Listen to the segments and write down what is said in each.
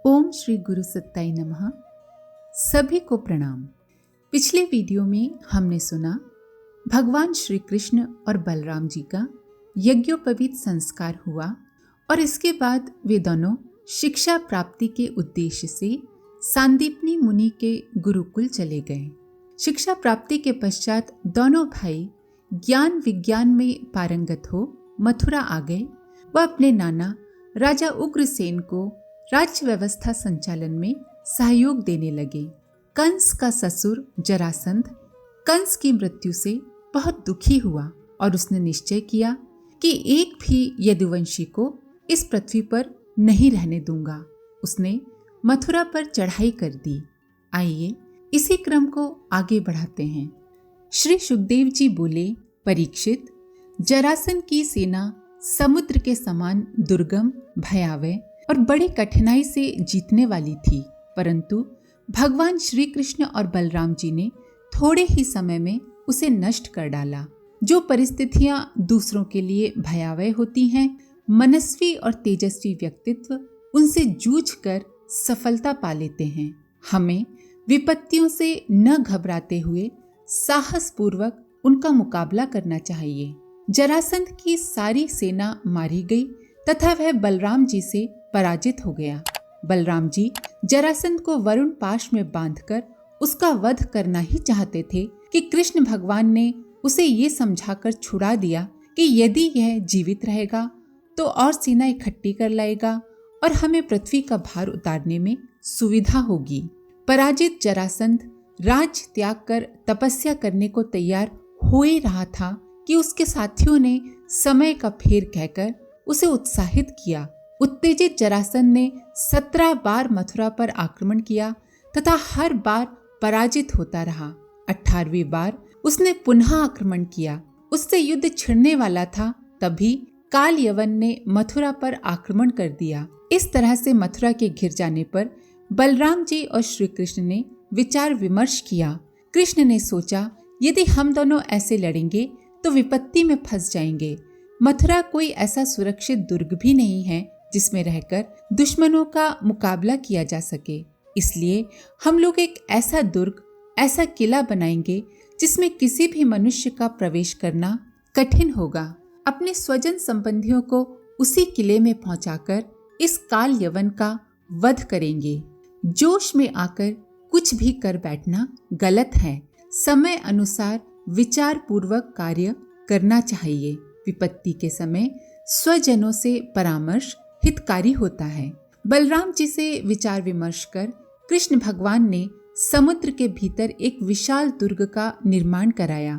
ओम श्री गुरु सत्ताई नमः। सभी को प्रणाम। पिछले वीडियो में हमने सुना भगवान श्री कृष्ण और बलराम जी का यज्ञोपवीत संस्कार हुआ और इसके बाद वे दोनों शिक्षा प्राप्ति के उद्देश्य से सांदीपनी मुनि के गुरुकुल चले गए। शिक्षा प्राप्ति के पश्चात दोनों भाई ज्ञान विज्ञान में पारंगत हो मथुरा आ गए। वह अपने नाना राजा उग्रसेन को राज्य व्यवस्था संचालन में सहयोग देने लगे। कंस का ससुर जरासंध कंस की मृत्यु से बहुत दुखी हुआ और उसने निश्चय किया कि एक भी यदुवंशी को इस पृथ्वी पर नहीं रहने दूंगा। उसने मथुरा पर चढ़ाई कर दी। आइए इसी क्रम को आगे बढ़ाते हैं। श्री सुखदेव जी बोले, परीक्षित, जरासंध की सेना समुद्र के समान दुर्गम, भयावह और बड़ी कठिनाई से जीतने वाली थी, परंतु भगवान श्री कृष्ण और बलराम जी ने थोड़े ही समय में उसे नष्ट कर डाला। जो परिस्थितियां दूसरों के लिए भयावह होती हैं, मनस्वी और तेजस्वी व्यक्तित्व उनसे जूझकर सफलता पा लेते हैं। हमें विपत्तियों से न घबराते हुए साहसपूर्वक उनका मुकाबला करना चाहिए। जरासंध की सारी सेना मारी गई तथा वह बलराम जी से पराजित हो गया। बलराम जी जरासंध को वरुण पाश में बांधकर उसका वध करना ही चाहते थे कि कृष्ण भगवान ने उसे ये समझाकर छुड़ा दिया कि यदि यह जीवित रहेगा तो और सेना इकट्ठी कर लाएगा और हमें पृथ्वी का भार उतारने में सुविधा होगी। पराजित जरासंध राज त्याग कर तपस्या करने को तैयार हो ही रहा था कि उसके साथियों ने समय का फेर कहकर उसे उत्साहित किया। उत्तेजित जरासंध ने 17 बार मथुरा पर आक्रमण किया तथा हर बार पराजित होता रहा। 18वीं बार उसने पुनः आक्रमण किया। उससे युद्ध छिड़ने वाला था, तभी काल यवन ने मथुरा पर आक्रमण कर दिया। इस तरह से मथुरा के घिर जाने पर बलराम जी और श्री कृष्ण ने विचार विमर्श किया। कृष्ण ने सोचा, यदि हम दोनों ऐसे लड़ेंगे तो विपत्ति में फंस जाएंगे। मथुरा कोई ऐसा सुरक्षित दुर्ग भी नहीं है जिसमें रहकर दुश्मनों का मुकाबला किया जा सके। इसलिए हम लोग एक ऐसा दुर्ग, ऐसा किला बनाएंगे जिसमें किसी भी मनुष्य का प्रवेश करना कठिन होगा। अपने स्वजन संबंधियों को उसी किले में पहुंचाकर इस काल यवन का वध करेंगे। जोश में आकर कुछ भी कर बैठना गलत है। समय अनुसार विचार पूर्वक कार्य करना चाहिए। विपत्ति के समय स्वजनों से परामर्श हितकारी होता है। बलराम जी से विचार विमर्श कर कृष्ण भगवान ने समुद्र के भीतर एक विशाल दुर्ग का निर्माण कराया।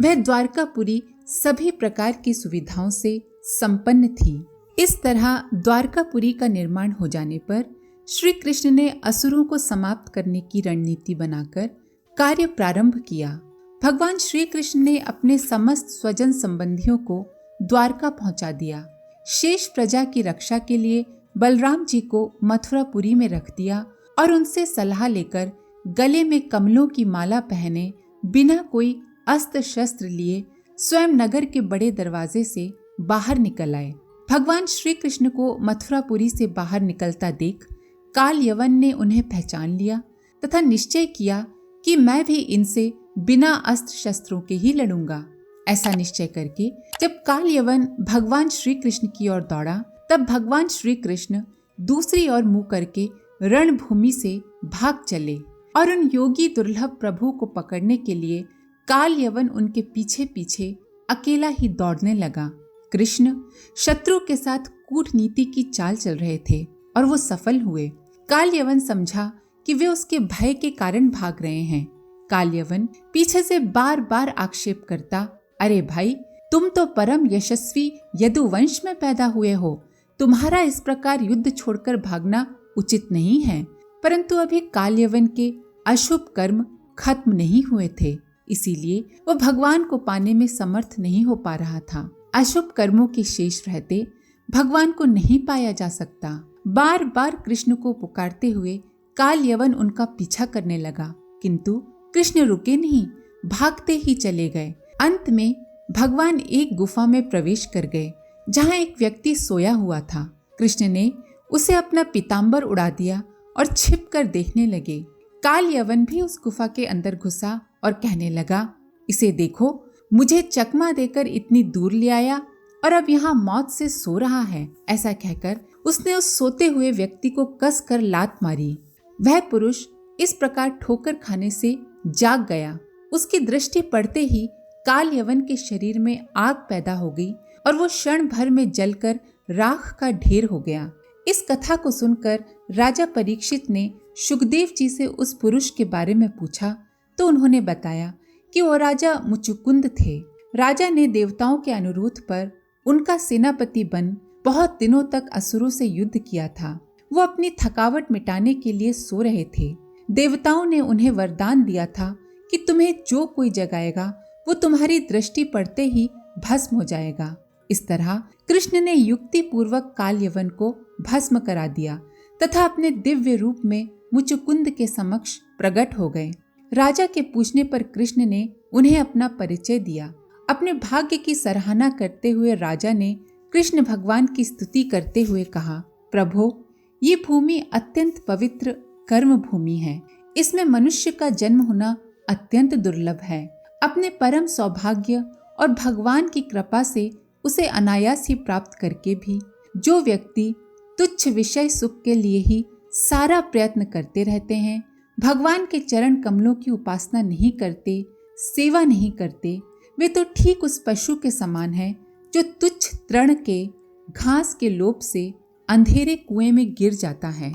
वह द्वारकापुरी सभी प्रकार की सुविधाओं से संपन्न थी। इस तरह द्वारकापुरी का निर्माण हो जाने पर श्री कृष्ण ने असुरों को समाप्त करने की रणनीति बनाकर कार्य प्रारंभ किया। भगवान श्री कृष्ण ने अपने समस्त स्वजन संबंधियों को द्वारका पहुंचा दिया। शेष प्रजा की रक्षा के लिए बलराम जी को मथुरापुरी में रख दिया और उनसे सलाह लेकर गले में कमलों की माला पहने, बिना कोई अस्त्र शस्त्र लिए स्वयं नगर के बड़े दरवाजे से बाहर निकल आए। भगवान श्री कृष्ण को मथुरापुरी से बाहर निकलता देख काल यवन ने उन्हें पहचान लिया तथा निश्चय किया कि मैं भी इनसे बिना अस्त्र शस्त्रों के ही लड़ूंगा। ऐसा निश्चय करके जब काल यवन भगवान श्री कृष्ण की ओर दौड़ा, तब भगवान श्री कृष्ण दूसरी ओर मुंह करके रणभूमि से भाग चले और उन योगी दुर्लभ प्रभु को पकड़ने के लिए काल यवन उनके पीछे पीछे अकेला ही दौड़ने लगा। कृष्ण शत्रु के साथ कूटनीति की चाल चल रहे थे और वो सफल हुए। काल यवन समझा कि वे उसके भय के कारण भाग रहे हैं। काल यवन पीछे से बार बार आक्षेप करता, अरे भाई, तुम तो परम यशस्वी यदुवंश में पैदा हुए हो, तुम्हारा इस प्रकार युद्ध छोड़कर भागना उचित नहीं है। परंतु अभी काल यवन के अशुभ कर्म खत्म नहीं हुए थे, इसीलिए वो भगवान को पाने में समर्थ नहीं हो पा रहा था। अशुभ कर्मों के शेष रहते भगवान को नहीं पाया जा सकता। बार बार कृष्ण को पुकारते हुए काल यवन उनका पीछा करने लगा, किंतु कृष्ण रुके नहीं, भागते ही चले गए। अंत में भगवान एक गुफा में प्रवेश कर गए, जहाँ एक व्यक्ति सोया हुआ था। कृष्ण ने उसे अपना पीताम्बर उड़ा दिया और छिप कर देखने लगे। काल यवन भी उस गुफा के अंदर घुसा और कहने लगा, इसे देखो, मुझे चकमा देकर इतनी दूर ले आया और अब यहाँ मौत से सो रहा है। ऐसा कहकर उसने उस सोते हुए व्यक्ति को कस कर लात मारी। वह पुरुष इस प्रकार ठोकर खाने से जाग गया। उसकी दृष्टि पड़ते ही काल यवन के शरीर में आग पैदा हो गई और वो क्षण भर में जलकर राख का ढेर हो गया। इस कथा को सुनकर राजा परीक्षित ने शुकदेव जी से उस पुरुष के बारे में पूछा तो उन्होंने बताया कि वो राजा मुचुकुंद थे। राजा ने देवताओं के अनुरोध पर उनका सेनापति बन बहुत दिनों तक असुरों से युद्ध किया था। वो अपनी थकावट मिटाने के लिए सो रहे थे। देवताओं ने उन्हें वरदान दिया था कि तुम्हें जो कोई जगाएगा वो तुम्हारी दृष्टि पड़ते ही भस्म हो जाएगा। इस तरह कृष्ण ने युक्ति पूर्वक काल यवन को भस्म करा दिया तथा अपने दिव्य रूप में मुचुकुंद के समक्ष प्रकट हो गए। राजा के पूछने पर कृष्ण ने उन्हें अपना परिचय दिया। अपने भाग्य की सराहना करते हुए राजा ने कृष्ण भगवान की स्तुति करते हुए कहा, प्रभो, ये भूमि अत्यंत पवित्र कर्म भूमि है। इसमें मनुष्य का जन्म होना अत्यंत दुर्लभ है। अपने परम सौभाग्य और भगवान की कृपा से उसे अनायास ही प्राप्त करके भी जो व्यक्ति तुच्छ विषय सुख के लिए ही सारा प्रयत्न करते रहते हैं, भगवान के चरण कमलों की उपासना नहीं करते, सेवा नहीं करते, वे तो ठीक उस पशु के समान है जो तुच्छ तृण के घास के लोभ से अंधेरे कुएं में गिर जाता है।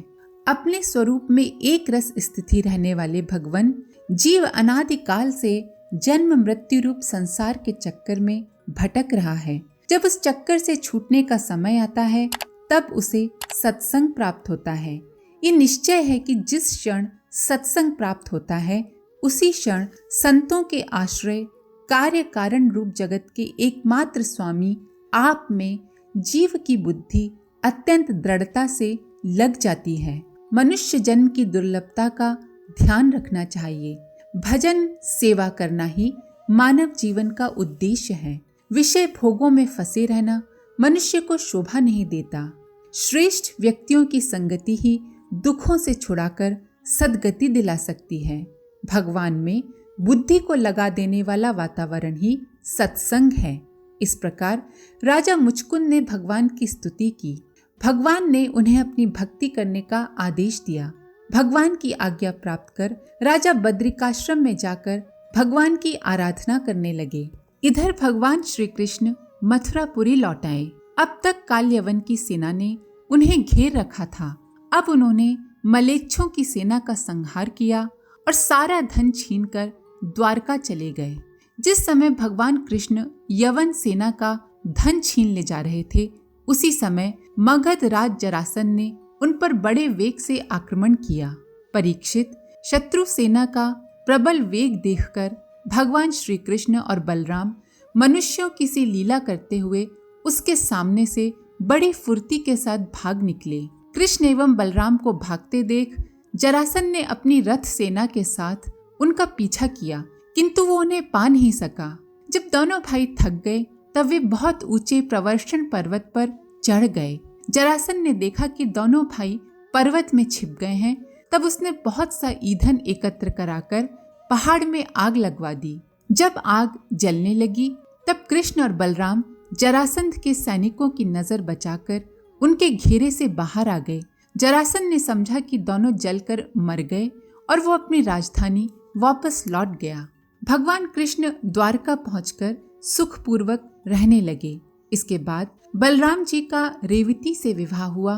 अपने स्वरूप में एक रस स्थिति रहने वाले भगवान जीव अनादिकाल से जन्म मृत्यु रूप संसार के चक्कर में भटक रहा है। जब उस चक्कर से छूटने का समय आता है तब उसे सत्संग प्राप्त होता है। ये निश्चय है कि जिस क्षण सत्संग प्राप्त होता है उसी क्षण संतों के आश्रय कार्य कारण रूप जगत के एकमात्र स्वामी आप में जीव की बुद्धि अत्यंत दृढ़ता से लग जाती है। मनुष्य जन्म की दुर्लभता का ध्यान रखना चाहिए। भजन सेवा करना ही मानव जीवन का उद्देश्य है। विषय भोगों में फंसे रहना मनुष्य को शोभा नहीं देता। श्रेष्ठ व्यक्तियों की संगति ही दुखों से छुड़ाकर सद्गति दिला सकती है। भगवान में बुद्धि को लगा देने वाला वातावरण ही सत्संग है। इस प्रकार राजा मुचकुंद ने भगवान की स्तुति की। भगवान ने उन्हें अपनी भक्ति करने का आदेश दिया। भगवान की आज्ञा प्राप्त कर राजा बद्रिकाश्रम में जाकर भगवान की आराधना करने लगे। इधर भगवान श्री कृष्ण मथुरापुरी लौट आए। अब तक काल यवन की सेना ने उन्हें घेर रखा था। अब उन्होंने मलेच्छों की सेना का संहार किया और सारा धन छीनकर द्वारका चले गए। जिस समय भगवान कृष्ण यवन सेना का धन छीन ले जा रहे थे उसी समय मगध राज जरासन ने उन पर बड़े वेग से आक्रमण किया। परीक्षित शत्रु सेना का प्रबल वेग देखकर भगवान श्री कृष्ण और बलराम मनुष्यों की सी लीला करते हुए उसके सामने से बड़ी फुर्ती के साथ भाग निकले। कृष्ण एवं बलराम को भागते देख जरासन ने अपनी रथ सेना के साथ उनका पीछा किया, किंतु वो उन्हें पा नहीं सका। जब दोनों भाई थक गए तब वे बहुत ऊंचे प्रवर्षण पर्वत पर चढ़ गए। जरासन ने देखा कि दोनों भाई पर्वत में छिप गए हैं। तब उसने बहुत सा ईंधन एकत्र कराकर पहाड़ में आग लगवा दी। जब आग जलने लगी तब कृष्ण और बलराम जरासंध के सैनिकों की नजर बचाकर उनके घेरे से बाहर आ गए। जरासंध ने समझा कि दोनों जलकर मर गए और वो अपनी राजधानी वापस लौट गया। भगवान कृष्ण द्वारका पहुंचकर सुखपूर्वक रहने लगे। इसके बाद बलराम जी का रेवती से विवाह हुआ।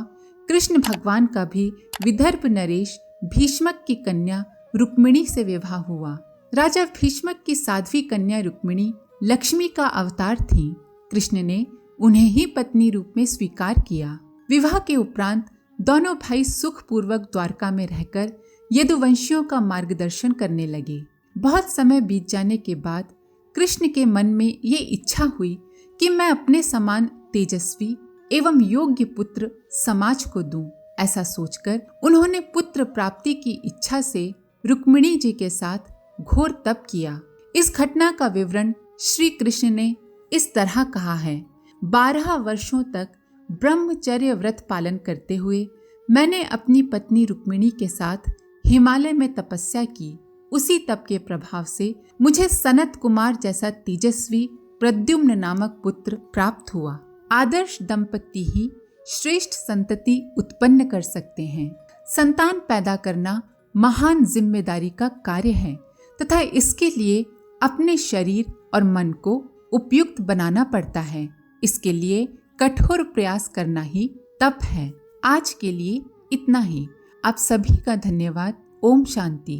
कृष्ण भगवान का भी विदर्भ नरेश भीष्मक की कन्या रुक्मिणी से विवाह हुआ। राजा भीष्मक की साध्वी कन्या रुक्मिणी लक्ष्मी का अवतार थी। कृष्ण ने उन्हें ही पत्नी रूप में स्वीकार किया। विवाह के उपरांत दोनों भाई सुखपूर्वक द्वारका में रहकर यदुवंशियों का मार्गदर्शन करने लगे। बहुत समय बीत जाने के बाद कृष्ण के मन में ये इच्छा हुई कि मैं अपने समान तेजस्वी एवं योग्य पुत्र समाज को दूं। ऐसा सोचकर उन्होंने पुत्र प्राप्ति की इच्छा से रुक्मिणी जी के साथ घोर तप किया। इस घटना का विवरण श्री कृष्ण ने इस तरह कहा है। 12 वर्षों तक ब्रह्मचर्य व्रत पालन करते हुए मैंने अपनी पत्नी रुक्मिणी के साथ हिमालय में तपस्या की। उसी तप के प्रभाव से मुझे सनत कुमार जैसा तेजस्वी प्रद्युम्न नामक पुत्र प्राप्त हुआ। आदर्श दंपति ही श्रेष्ठ संतति उत्पन्न कर सकते हैं। संतान पैदा करना महान जिम्मेदारी का कार्य है तथा इसके लिए अपने शरीर और मन को उपयुक्त बनाना पड़ता है। इसके लिए कठोर प्रयास करना ही तप है। आज के लिए इतना ही। आप सभी का धन्यवाद। ओम शांति।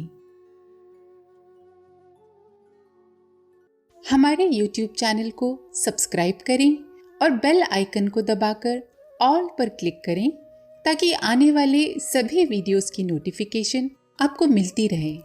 हमारे YouTube चैनल को सब्सक्राइब करें और बेल आइकन को दबाकर ऑल पर क्लिक करें ताकि आने वाले सभी वीडियोस की नोटिफिकेशन आपको मिलती रहे।